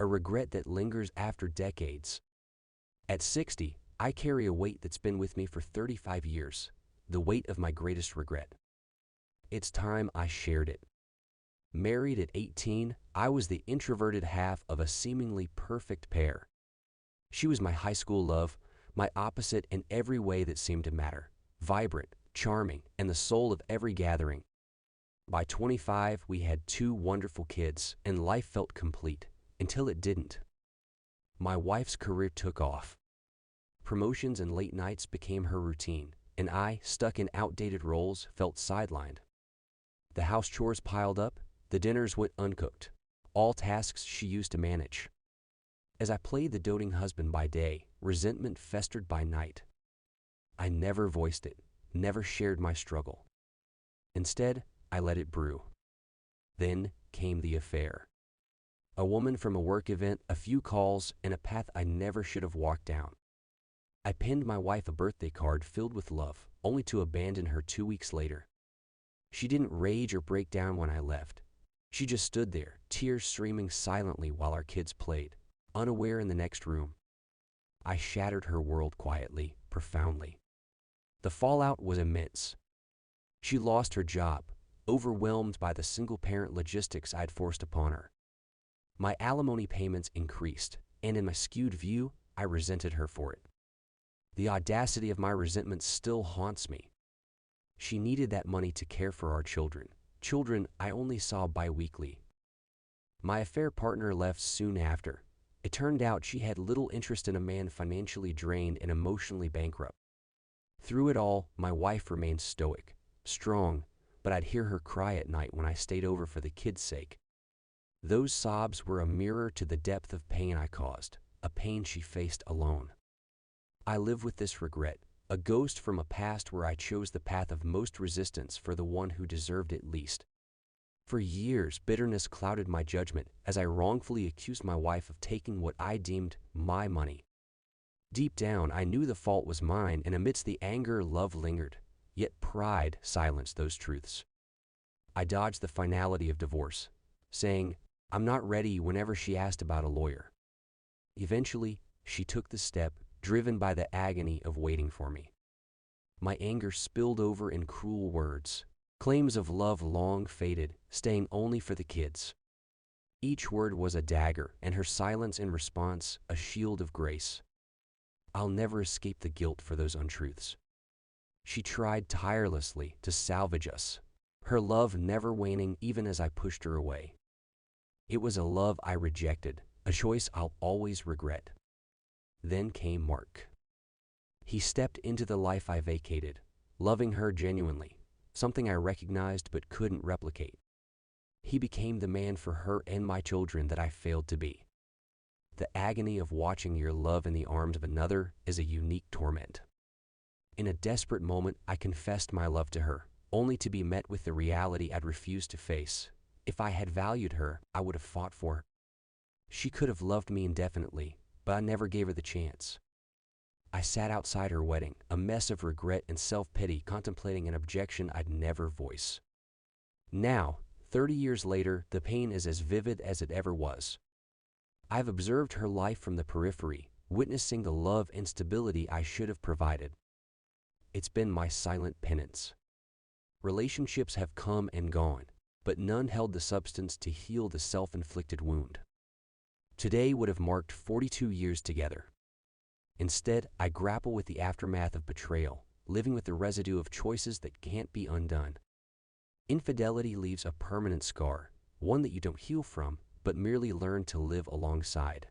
a regret that lingers after decades. At 60, I carry a weight that's been with me for 35 years, the weight of my greatest regret. It's time I shared it. Married at 18, I was the introverted half of a seemingly perfect pair. She was my high school love, my opposite in every way that seemed to matter, vibrant, charming, and the soul of every gathering. By 25, we had 2 wonderful kids, and life felt complete, until it didn't. My wife's career took off. Promotions and late nights became her routine, and I, stuck in outdated roles, felt sidelined. The house chores piled up, the dinners went uncooked, all tasks she used to manage. As I played the doting husband by day, resentment festered by night. I never voiced it, never shared my struggle. Instead, I let it brew. Then came the affair. A woman from a work event, a few calls, and a path I never should have walked down. I pinned my wife a birthday card filled with love, only to abandon her 2 weeks later. She didn't rage or break down when I left. She just stood there, tears streaming silently while our kids played, unaware in the next room. I shattered her world quietly, profoundly. The fallout was immense. She lost her job, overwhelmed by the single-parent logistics I'd forced upon her. My alimony payments increased, and in my skewed view, I resented her for it. The audacity of my resentment still haunts me. She needed that money to care for our children I only saw bi-weekly. My affair partner left soon after. It turned out she had little interest in a man financially drained and emotionally bankrupt. Through it all, my wife remained stoic, strong, but I'd hear her cry at night when I stayed over for the kids' sake. Those sobs were a mirror to the depth of pain I caused, a pain she faced alone. I live with this regret, a ghost from a past where I chose the path of most resistance for the one who deserved it least. For years, bitterness clouded my judgment as I wrongfully accused my wife of taking what I deemed my money. Deep down, I knew the fault was mine, and amidst the anger, love lingered, yet pride silenced those truths. I dodged the finality of divorce, saying, "I'm not ready," whenever she asked about a lawyer. Eventually, she took the step, driven by the agony of waiting for me. My anger spilled over in cruel words, claims of love long faded, staying only for the kids. Each word was a dagger, and her silence in response a shield of grace. I'll never escape the guilt for those untruths. She tried tirelessly to salvage us, her love never waning even as I pushed her away. It was a love I rejected, a choice I'll always regret. Then came Mark. He stepped into the life I vacated, loving her genuinely, something I recognized but couldn't replicate. He became the man for her and my children that I failed to be. The agony of watching your love in the arms of another is a unique torment. In a desperate moment, I confessed my love to her, only to be met with the reality I'd refused to face. If I had valued her, I would have fought for her. She could have loved me indefinitely, but I never gave her the chance. I sat outside her wedding, a mess of regret and self-pity, contemplating an objection I'd never voice. Now, 30 years later, the pain is as vivid as it ever was. I've observed her life from the periphery, witnessing the love and stability I should have provided. It's been my silent penance. Relationships have come and gone, but none held the substance to heal the self-inflicted wound. Today would have marked 42 years together. Instead, I grapple with the aftermath of betrayal, living with the residue of choices that can't be undone. Infidelity leaves a permanent scar, one that you don't heal from, but merely learn to live alongside.